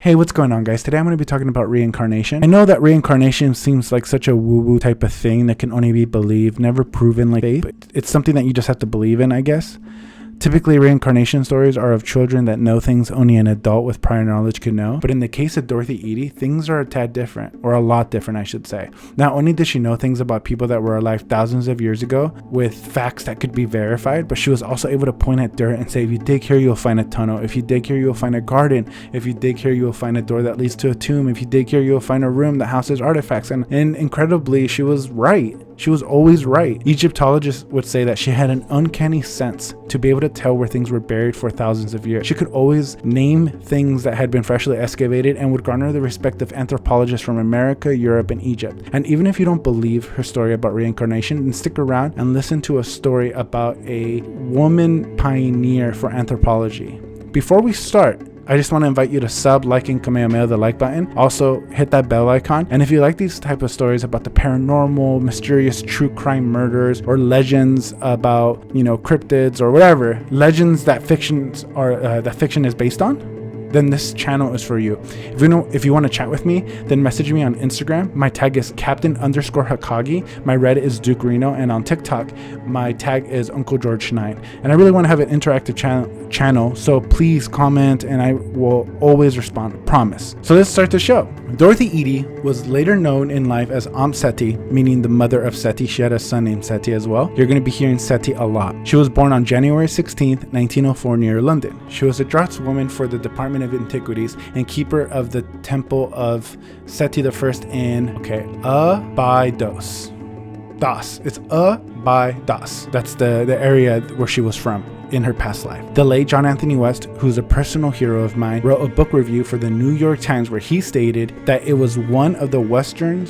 Hey, what's going on, guys? Today I'm going to be talking about reincarnation. I know that reincarnation seems like such a woo-woo type of thing that can only be believed, never proven like faith, but it's something that you just have to believe in, I guess. Typically, reincarnation stories are of children that know things only an adult with prior knowledge could know. But in the case of Dorothy Eady, things are a tad different, or a lot different, I should say. Not only did she know things about people that were alive thousands of years ago with facts that could be verified, but she was also able to point at dirt and say, if you dig here, you'll find a tunnel. If you dig here, you'll find a garden. If you dig here, you'll find a door that leads to a tomb. If you dig here, you'll find a room that houses artifacts. And incredibly, she was right. She was always right. Egyptologists would say that she had an uncanny sense to be able to tell where things were buried for thousands of years. She could always name things that had been freshly excavated and would garner the respect of anthropologists from America, Europe, and Egypt. And even if you don't believe her story about reincarnation, then stick around and listen to a story about a woman pioneer for anthropology. Before we start, I just want to invite you to sub, like, and kamehameha the like button. Also, hit that bell icon. And if you like these type of stories about the paranormal, mysterious, true crime murders, or legends about, cryptids or whatever, legends that fiction is based on, then this channel is for you. If you want to chat with me, then message me on Instagram. My tag is Captain_Hakagi. My Reddit is Duke Reno, and on TikTok, my tag is Uncle George 9. And I really want to have an interactive channel, so please comment, and I will always respond. Promise. So let's start the show. Dorothy Eady was later known in life as Aunt Seti, meaning the mother of Seti. She had a son named Seti as well. You're going to be hearing Seti a lot. She was born on January 16th, 1904 near London. She was a draughtswoman for the Department of Antiquities and keeper of the temple of Seti the First in Abydos. It's Abydos. That's the area where she was from in her past life. The late John Anthony West, who's a personal hero of mine, wrote a book review for the New York Times where he stated that it was one of the Western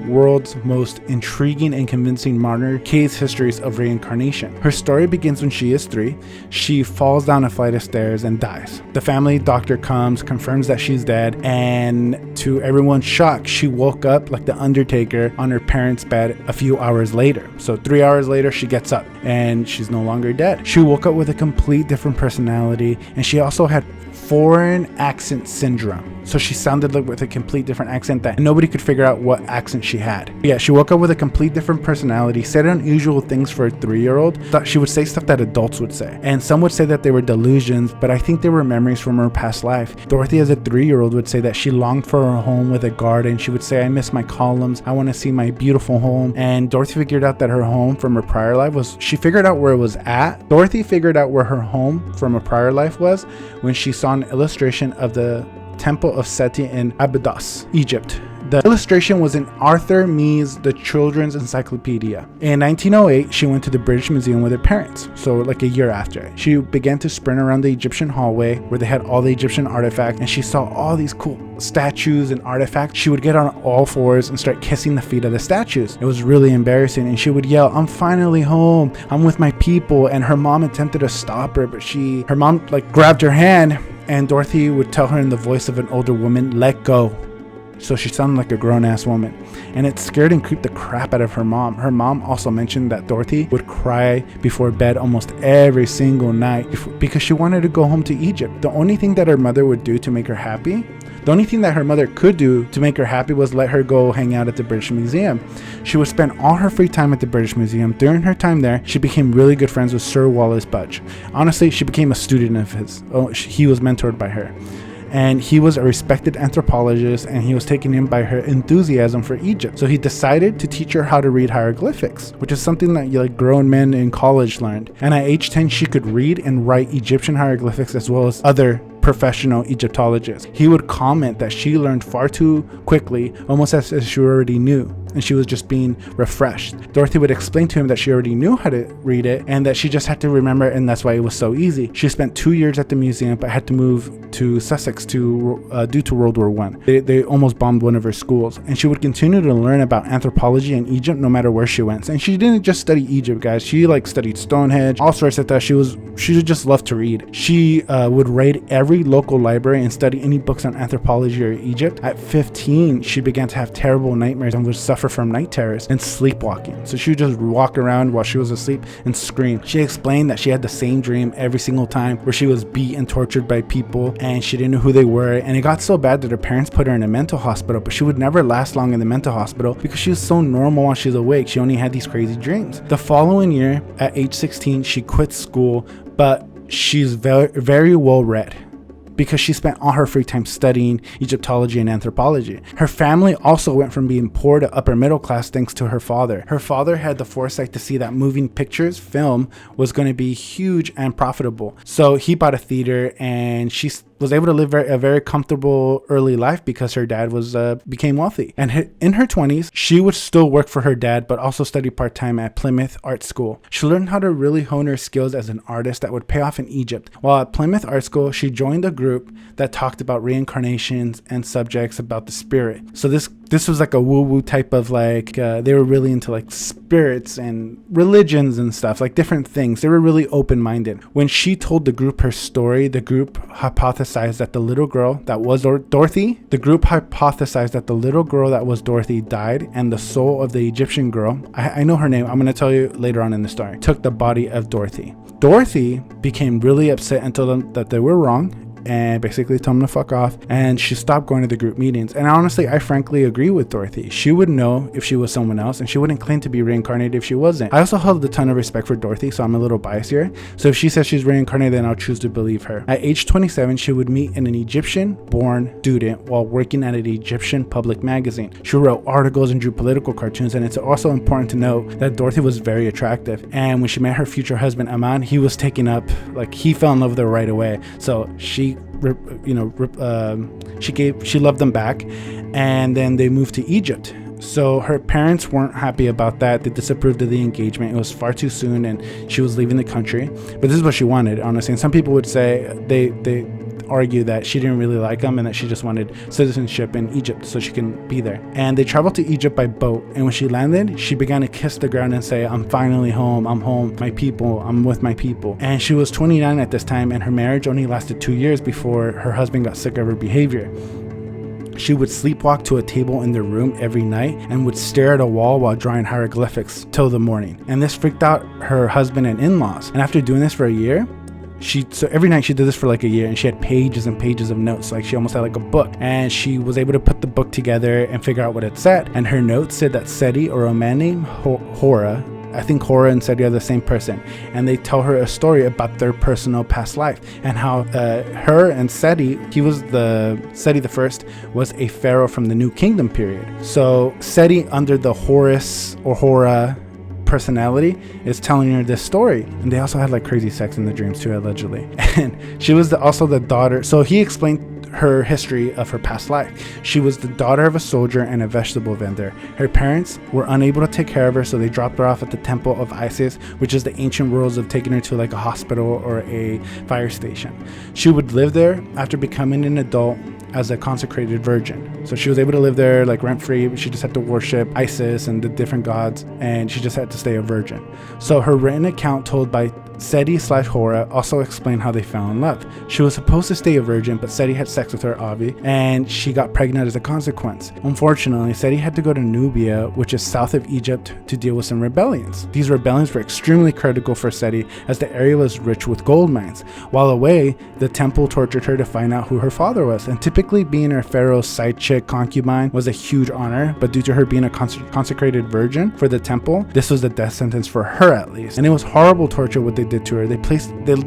world's most intriguing and convincing modern case histories of reincarnation. Her story begins when she is 3. She falls down a flight of stairs and dies. The family doctor comes, confirms that she's dead, and to everyone's shock, she woke up like the Undertaker on her parents' bed a few hours later. So 3 hours later, she gets up and she's no longer dead. She woke up with a complete different personality, and she also had foreign accent syndrome. So she sounded like with a complete different accent that nobody could figure out what accent she had. Yeah, she woke up with a complete different personality, said unusual things for a 3-year-old. Thought she would say stuff that adults would say. And some would say that they were delusions, but I think they were memories from her past life. Dorothy as a 3-year-old would say that she longed for her home with a garden. She would say, I miss my columns. I want to see my beautiful home. And Dorothy figured out that her home from her prior life she figured out where it was at. Dorothy figured out where her home from a prior life was when she saw an illustration of the Temple of Seti in Abydos, Egypt. The illustration was in Arthur Mee's The Children's Encyclopedia. In 1908, she went to the British Museum with her parents, so like a year after. She began to sprint around the Egyptian hallway where they had all the Egyptian artifacts, and she saw all these cool statues and artifacts. She would get on all fours and start kissing the feet of the statues. It was really embarrassing, and she would yell, I'm finally home, I'm with my people. And her mom attempted to stop her, but her mom grabbed her hand, and Dorothy would tell her in the voice of an older woman, let go. So she sounded like a grown-ass woman, and it scared and creeped the crap out of her mom. Her mom also mentioned that Dorothy would cry before bed almost every single night because she wanted to go home to Egypt. The only thing that her mother would do to make her happy, the only thing that her mother could do to make her happy was let her go hang out at the British Museum. She would spend all her free time at the British Museum. During her time there, she became really good friends with Sir Wallace Budge. Honestly, she became a student of his. He was mentored by her. And he was a respected anthropologist, and he was taken in by her enthusiasm for Egypt. So he decided to teach her how to read hieroglyphics, which is something that grown men in college learned. And at age 10, she could read and write Egyptian hieroglyphics as well as other professional Egyptologists. He would comment that she learned far too quickly, almost as she already knew, and she was just being refreshed. Dorothy would explain to him that she already knew how to read it and that she just had to remember it, and that's why it was so easy. She spent 2 years at the museum but had to move to Sussex due to World War I. They almost bombed one of her schools, and she would continue to learn about anthropology in Egypt no matter where she went. And she didn't just study Egypt, guys. She studied Stonehenge, all sorts of stuff. She just loved to read. She would raid every local library and study any books on anthropology or Egypt. At 15, she began to have terrible nightmares and was suffering suffer from night terrors and sleepwalking. So she would just walk around while she was asleep and scream. She explained that she had the same dream every single time where she was beat and tortured by people and she didn't know who they were, and it got so bad that her parents put her in a mental hospital, but she would never last long in the mental hospital because she was so normal while she's awake. She only had these crazy dreams. The following year, at age 16, she quit school, but she's very, very well read because she spent all her free time studying Egyptology and anthropology. Her family also went from being poor to upper middle class thanks to her father. Her father had the foresight to see that moving pictures, film, was going to be huge and profitable. So he bought a theater, and she was able to live a very comfortable early life because her dad became wealthy. And in her 20s, she would still work for her dad, but also study part-time at Plymouth Art School. She learned how to really hone her skills as an artist that would pay off in Egypt. While at Plymouth Art School, she joined a group that talked about reincarnations and subjects about the spirit. So this was like a woo-woo type of they were really into like spirits and religions and stuff, like different things. They were really open-minded. When she told the group her story, the group hypothesized that the little girl that was Dorothy, died, and the soul of the Egyptian girl, I know her name, I'm going to tell you later on in the story, took the body of Dorothy. Dorothy became really upset and told them that they were wrong, and basically told him to fuck off, and she stopped going to the group meetings. And honestly, I frankly agree with Dorothy. She would know if she was someone else, and she wouldn't claim to be reincarnated if she wasn't. I also held a ton of respect for Dorothy, so I'm a little biased here. So if she says she's reincarnated, then I'll choose to believe her. At age 27, she would meet an Egyptian-born student while working at an Egyptian public magazine. She wrote articles and drew political cartoons, and it's also important to note that Dorothy was very attractive. And when she met her future husband, Aman, he was taken up, he fell in love with her right away. So she loved them back, and then they moved to Egypt. So her parents weren't happy about that. They disapproved of the engagement. It was far too soon, and she was leaving the country. But this is what she wanted, honestly. And some people would say they argue that she didn't really like him and that she just wanted citizenship in Egypt so she can be there. And they traveled to Egypt by boat, and when she landed, she began to kiss the ground and say, "I'm finally home. I'm home. My people. I'm with my people." And she was 29 at this time, and her marriage only lasted 2 years before her husband got sick of her behavior. She would sleepwalk to a table in their room every night and would stare at a wall while drawing hieroglyphics till the morning. And this freaked out her husband and in-laws. And after doing this for a year, so every night she did this for like a year, and she had pages and pages of notes. Like she almost had like a book, and she was able to put the book together and figure out what it said. And her notes said that Seti, or a man named Hora, I think Hora and Seti are the same person, and they tell her a story about their personal past life and how her and Seti, Seti the first was a pharaoh from the New Kingdom period. So Seti, under the Horus or Hora personality, is telling her this story. And they also had like crazy sex in the dreams too, allegedly. And she was also the daughter. So he explained her history of her past life. She was the daughter of a soldier and a vegetable vendor. Her parents were unable to take care of her, so they dropped her off at the temple of Isis, which is the ancient rules of taking her to like a hospital or a fire station. She would live there after becoming an adult as a consecrated virgin. So she was able to live there like rent-free. She just had to worship Isis and the different gods, and she just had to stay a virgin. So her written account told by Seti/Hora also explained how they fell in love. She was supposed to stay a virgin, but Seti had sex with her, Avi, and she got pregnant as a consequence. Unfortunately, Seti had to go to Nubia, which is south of Egypt, to deal with some rebellions. These rebellions were extremely critical for Seti, as the area was rich with gold mines. While away, the temple tortured her to find out who her father was, and typically being her pharaoh's side chick concubine was a huge honor, but due to her being a consecrated virgin for the temple, this was the death sentence for her at least. And it was horrible torture what they did to her. They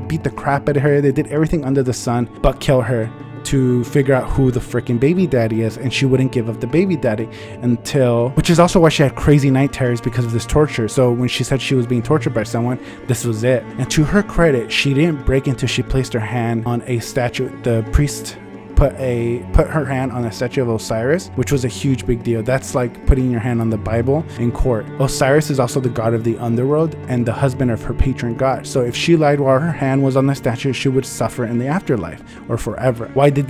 beat the crap out of her. They did everything under the sun but kill her to figure out who the freaking baby daddy is, and she wouldn't give up the baby daddy until, which is also why she had crazy night terrors because of this torture. So when she said she was being tortured by someone, this was it. And to her credit, she didn't break until she placed her hand on a statue. The priest put her hand on a statue of Osiris, which was a huge big deal. That's like putting your hand on the Bible in court. Osiris is also the god of the underworld and the husband of her patron god. So if she lied while her hand was on the statue, she would suffer in the afterlife or forever. Why they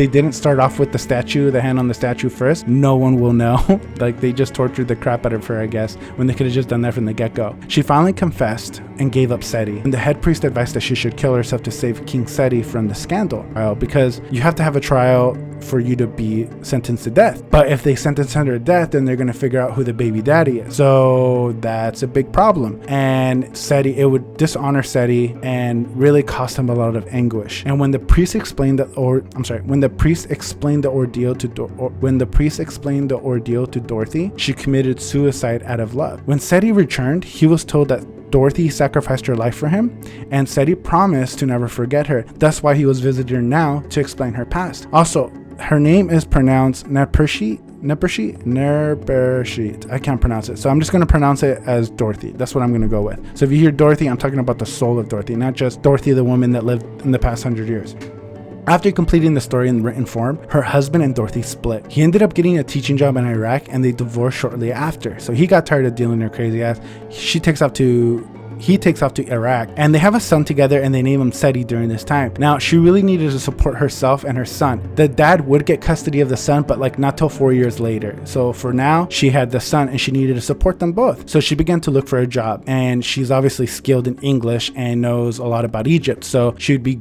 didn't start off with the hand on the statue first, no one will know. Like they just tortured the crap out of her, I guess, when they could have just done that from the get-go. She finally confessed and gave up Seti, and the head priest advised that she should kill herself to save King Seti from the scandal, because is you have to have a trial for you to be sentenced to death. But if they sentence her to death, then they're going to figure out who the baby daddy is. So that's a big problem. And Seti, it would dishonor Seti and really cost him a lot of anguish. And when the priest explained when the priest explained the ordeal to Dorothy, she committed suicide out of love. When Seti returned, he was told that Dorothy sacrificed her life for him, and Seti promised to never forget her. That's why he was visiting her now to explain her past. Also, her name is pronounced Nepershit. I can't pronounce it, so I'm just going to pronounce it as Dorothy. That's what I'm going to go with. So if you hear Dorothy, I'm talking about the soul of Dorothy, not just Dorothy, the woman that lived in the past 100 years. After completing the story in written form, her husband and Dorothy split. He ended up getting a teaching job in Iraq, and they divorced shortly after. So he got tired of dealing with her crazy ass. He takes off to Iraq, and they have a son together, and they name him Seti during this time. Now, she really needed to support herself and her son. The dad would get custody of the son, but like not till 4 years later. So for now, she had the son, and she needed to support them both. So she began to look for a job, and she's obviously skilled in English and knows a lot about Egypt. So she would be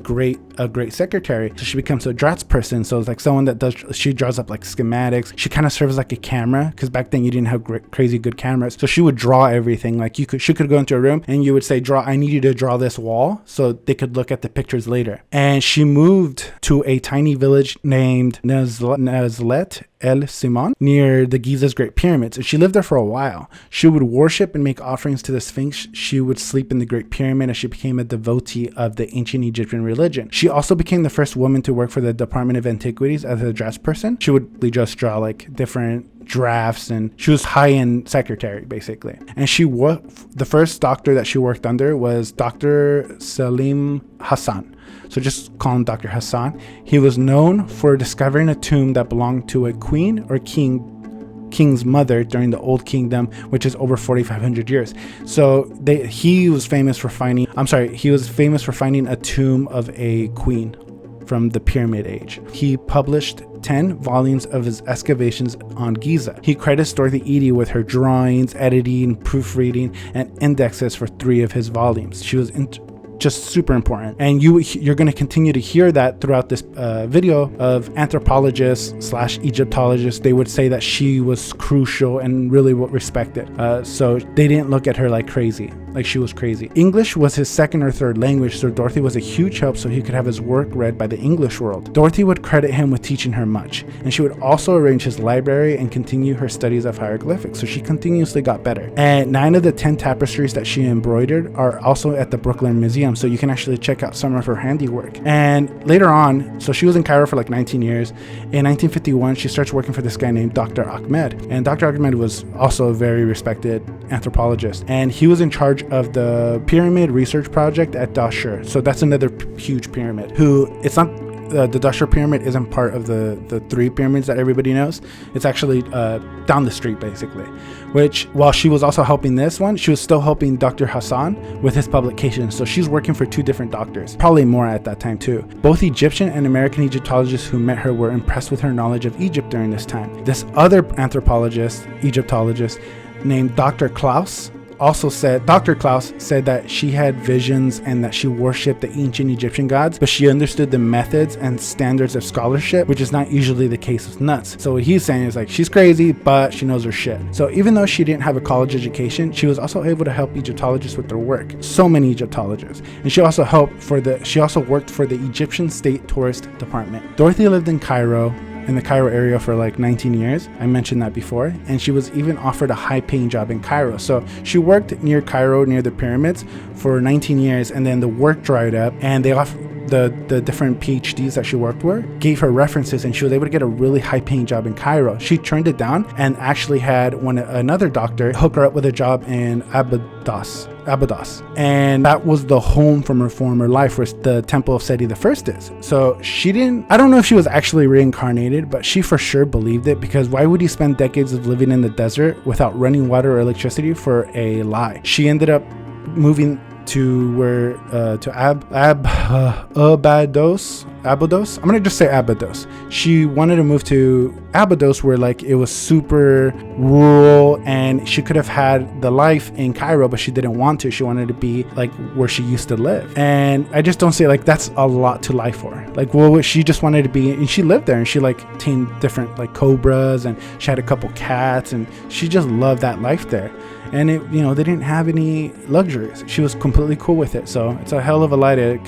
a great secretary. So she becomes a draughtsperson. So it's like someone that she draws up like schematics. She kind of serves like a camera, because back then you didn't have crazy good cameras. So she would draw everything. Like she could go into a room and you would say, I need you to draw this wall, so they could look at the pictures later. And she moved to a tiny village named Nazlet El Simon near the Giza's Great Pyramids, and she lived there for a while. She would worship and make offerings to the Sphinx. She would sleep in the Great Pyramid, and she became a devotee of the ancient Egyptian religion. She also became the first woman to work for the Department of Antiquities as a draftsperson. She would just draw like different drafts, and she was high-end secretary basically. And the first doctor that she worked under was Dr. Salim Hassan. So just call him Dr. Hassan. He was known for discovering a tomb that belonged to a queen or king's mother during the Old Kingdom, which is over 4,500 years. So he was famous for finding a tomb of a queen from the Pyramid Age. He published 10 volumes of his excavations on Giza. He credits Dorothy Eady with her drawings, editing, proofreading, and indexes for 3 of his volumes. She was just super important, and you're going to continue to hear that throughout this video of anthropologists / Egyptologists. They would say that she was crucial and really respected. So they didn't look at her like crazy, like she was crazy. English was his second or third language, so Dorothy was a huge help so he could have his work read by the English world. Dorothy would credit him with teaching her much, and she would also arrange his library and continue her studies of hieroglyphics, so she continuously got better. And 9 of the 10 tapestries that she embroidered are also at the Brooklyn Museum, so you can actually check out some of her handiwork. And later on, so she was in Cairo for like 19 years. In 1951, she starts working for this guy named Dr. Ahmed. And Dr. Ahmed was also a very respected anthropologist. And he was in charge of the pyramid research project at Dashur. So that's another huge pyramid. The Dashur pyramid isn't part of the 3 pyramids that everybody knows. It's actually down the street basically. Which, while she was also helping this one, she was still helping Dr. Hassan with his publications. So she's working for 2 different doctors, probably more at that time too. Both Egyptian and American Egyptologists who met her were impressed with her knowledge of Egypt during this time. This other Egyptologist named Dr. Klaus said that she had visions and that she worshipped the ancient Egyptian gods, but she understood the methods and standards of scholarship, which is not usually the case with nuts. So what he's saying is like, she's crazy, but she knows her shit. So even though she didn't have a college education, she was also able to help Egyptologists with their work. So many Egyptologists. And she also worked for the Egyptian State Tourist Department. Dorothy lived in the Cairo area for like 19 years. I mentioned that before. And she was even offered a high-paying job in Cairo. So she worked near Cairo, near the pyramids, for 19 years, and then the work dried up, and they offered the different PhDs that she worked with, gave her references, and she was able to get a really high-paying job in Cairo. She turned it down and actually had another doctor hook her up with a job in Abydos. And that was the home from her former life, where the temple of Seti the First is. So I don't know if she was actually reincarnated, but she for sure believed it, because why would you spend decades of living in the desert without running water or electricity for a lie? She ended up moving to Abydos. Abydos. I'm gonna just say Abydos. She wanted to move to Abydos, where like it was super rural, and she could have had the life in Cairo, but she didn't want to. She wanted to be like where she used to live. And I just don't say like that's a lot to lie for. Like, well, she just wanted to be, and she lived there, and she like tamed different like cobras, and she had a couple cats, and she just loved that life there. And it, you know, they didn't have any luxuries. She was completely cool with it. So it's a hell of a lie to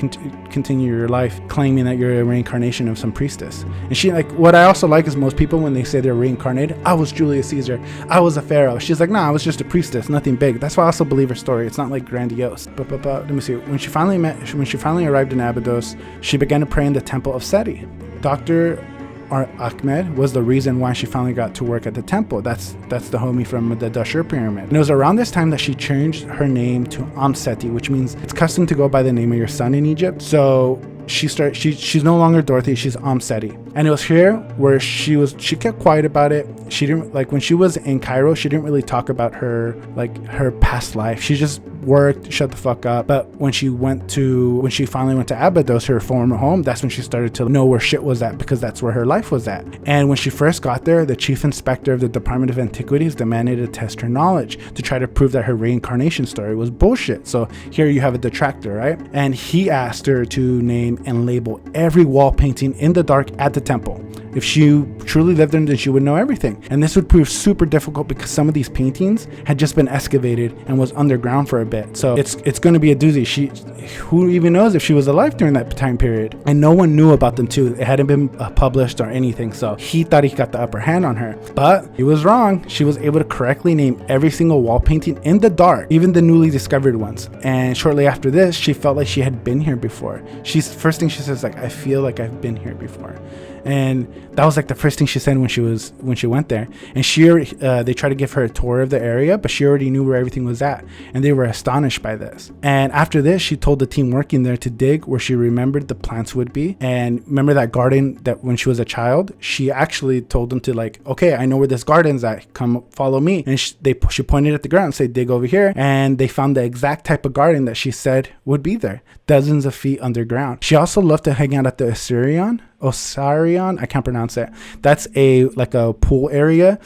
continue your life claiming that you're a reincarnation of some priestess. And she, like, what I also like is most people, when they say they're reincarnated, I was Julius Caesar, I was a pharaoh. She's like, nah, I was just a priestess, nothing big. That's why I also believe her story. It's not like grandiose. But let me see. When she finally arrived in Abydos, she began to pray in the temple of Seti. Dr. Ahmed was the reason why she finally got to work at the temple. That's the homie from the Dashur pyramid. And it was around this time that she changed her name to Seti, which means it's custom to go by the name of your son in Egypt. So she's no longer Dorothy, she's Seti. And it was here where she kept quiet about it. She didn't, like, when she was in Cairo, she didn't really talk about her past life. She just worked, shut the fuck up. But when she finally went to Abydos, her former home, that's when she started to know where shit was at, because that's where her life was at. And when she first got there, the chief inspector of the Department of Antiquities demanded to test her knowledge to try to prove that her reincarnation story was bullshit. So here you have a detractor, right? And he asked her to name and label every wall painting in the dark at the temple. If she truly lived there, then she would know everything. And this would prove super difficult because some of these paintings had just been excavated and was underground for a bit. So it's going to be a doozy. Who even knows if she was alive during that time period? And no one knew about them too. It hadn't been published or anything. So he thought he got the upper hand on her. But he was wrong. She was able to correctly name every single wall painting in the dark, even the newly discovered ones. And shortly after this, she felt like she had been here before. First thing she says, like, I feel like I've been here before. And that was like the first thing she said when she went there. And they tried to give her a tour of the area, but she already knew where everything was at, and they were astonished by this. And after this, she told the team working there to dig where she remembered the plants would be. And remember that garden that when she was a child, she actually told them to, like, okay, I know where this garden's at, come follow me. And she pointed at the ground and said, dig over here. And they found the exact type of garden that she said would be there, dozens of feet underground. She also loved to hang out at the Osirion, I can't pronounce it. That's a pool area,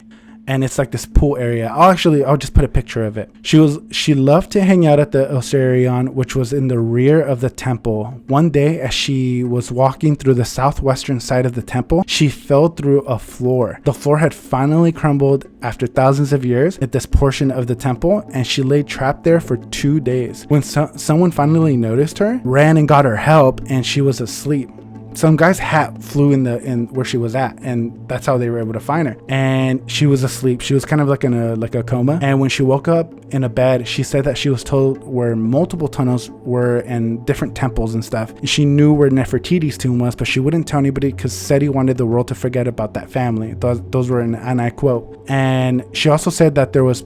and it's like this pool area. I'll just put a picture of it. She loved to hang out at the Osirion, which was in the rear of the temple. One day, as she was walking through the southwestern side of the temple, she fell through a floor. The floor had finally crumbled after thousands of years at this portion of the temple, and she lay trapped there for 2 days. When someone finally noticed her, ran and got her help, and she was asleep. Some guy's hat flew in where she was at, and that's how they were able to find her. And she was asleep. She was kind of like in a coma. And when she woke up in a bed, she said that she was told where multiple tunnels were and different temples and stuff. She knew where Nefertiti's tomb was, but she wouldn't tell anybody because Seti wanted the world to forget about that family. Those were and I quote. And she also said that there was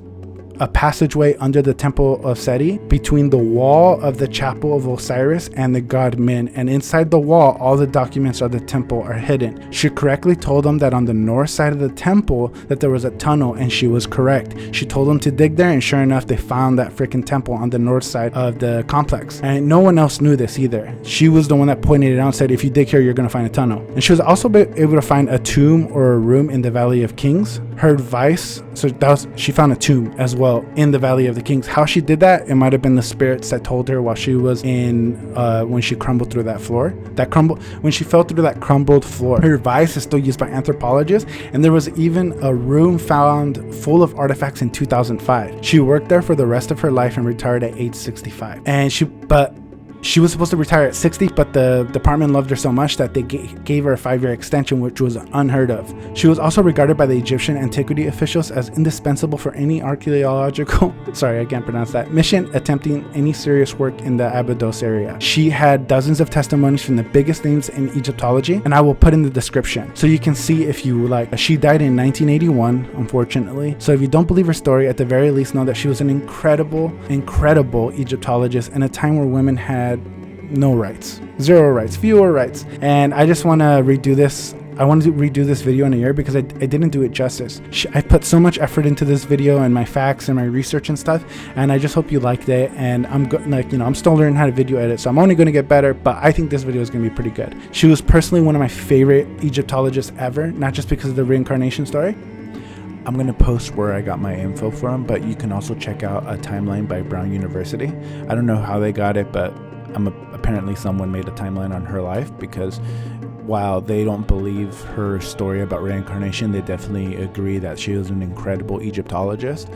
a passageway under the temple of Seti between the wall of the chapel of Osiris and the god Min, and inside the wall all the documents of the temple are hidden. She correctly told them that on the north side of the temple that there was a tunnel, and she was correct. She told them to dig there, and sure enough they found that freaking temple on the north side of the complex. And no one else knew this either. She was the one that pointed it out and said, if you dig here you're gonna find a tunnel. And she was also able to find a tomb or a room in the Valley of Kings. Her advice, she found a tomb as well in the Valley of the Kings. How she did that, it might have been the spirits that told her while she was when she crumbled through that floor. When she fell through that crumbled floor. Her advice is still used by anthropologists, and there was even a room found full of artifacts in 2005. She worked there for the rest of her life and retired at age 65. And she was supposed to retire at 60, but the department loved her so much that they gave her a 5-year extension, which was unheard of. She was also regarded by the Egyptian antiquity officials as indispensable for any archaeological, sorry, I can't pronounce that, mission attempting any serious work in the Abydos area. She had dozens of testimonies from the biggest names in Egyptology, and I will put in the description so you can see if you like. She died in 1981, unfortunately. So if you don't believe her story, at the very least know that she was an incredible Egyptologist in a time where women had no rights, 0 rights, fewer rights. And I just want to redo this I wanted to redo this video in a year because I didn't do it justice. I put so much effort into this video and my facts and my research and stuff, and I just hope you liked it. And I'm still learning how to video edit, so I'm only going to get better, but I think this video is going to be pretty good. She was personally one of my favorite Egyptologists ever, not just because of the reincarnation story. I'm going to post where I got my info from, but you can also check out a timeline by Brown University. I don't know how they got it, but apparently someone made a timeline on her life, because while they don't believe her story about reincarnation, they definitely agree that she was an incredible Egyptologist,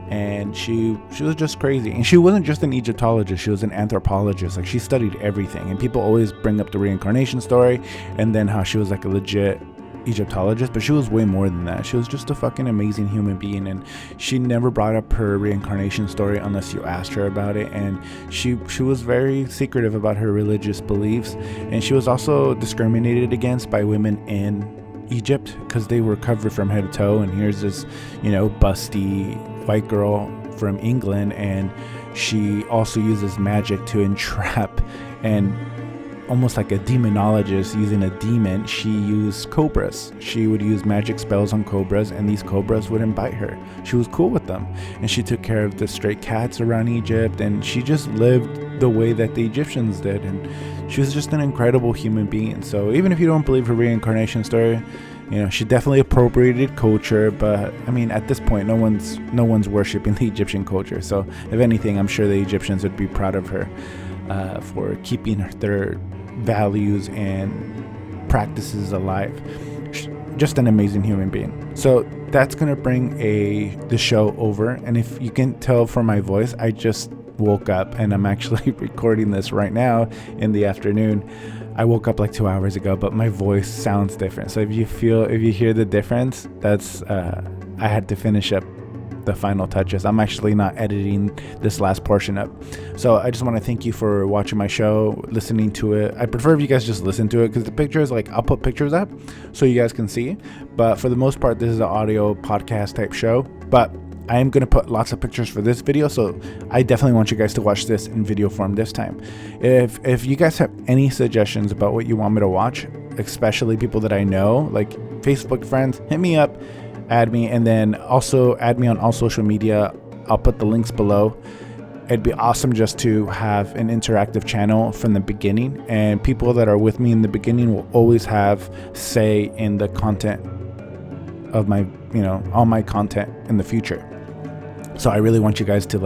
and she was just crazy. And she wasn't just an Egyptologist, she was an anthropologist. Like, she studied everything, and people always bring up the reincarnation story and then how she was like a legit Egyptologist, but she was way more than that. She was just a fucking amazing human being, and she never brought up her reincarnation story unless you asked her about it. And she was very secretive about her religious beliefs, and she was also discriminated against by women in Egypt because they were covered from head to toe. And here's this, busty white girl from England, and she also uses magic to entrap, and almost like a demonologist using a demon, she used cobras. She would use magic spells on cobras, and these cobras wouldn't bite her. She was cool with them, and she took care of the stray cats around Egypt, and she just lived the way that the Egyptians did, and she was just an incredible human being. So even if you don't believe her reincarnation story, she definitely appropriated culture, but I mean, at this point, no one's worshiping the Egyptian culture. So if anything, I'm sure the Egyptians would be proud of her for keeping their values and practices alive. Just an amazing human being. So that's gonna bring the show over. And if you can tell from my voice, I just woke up, and I'm actually recording this right now in the afternoon. I woke up like 2 hours ago, but my voice sounds different. So if you hear the difference, that's I had to finish up the final touches. I'm actually not editing this last portion up. So I just want to thank you for watching my show, listening to it. I prefer if you guys just listen to it, because the pictures, I'll put pictures up so you guys can see, but for the most part, this is an audio podcast type show. But I am going to put lots of pictures for this video, so I definitely want you guys to watch this in video form this time. If you guys have any suggestions about what you want me to watch, especially people that I know, like Facebook friends, hit me up, add me, and then also add me on all social media. I'll put the links below. It'd be awesome just to have an interactive channel from the beginning, and people that are with me in the beginning will always have say in the content of my, all my content in the future. So I really want you guys to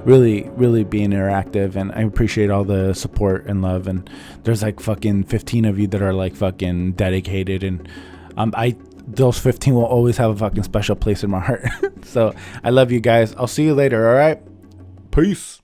really be interactive, and I appreciate all the support and love. And there's fucking 15 of you that are fucking dedicated, and those 15 will always have a fucking special place in my heart. So I love you guys. I'll see you later. All right. Peace.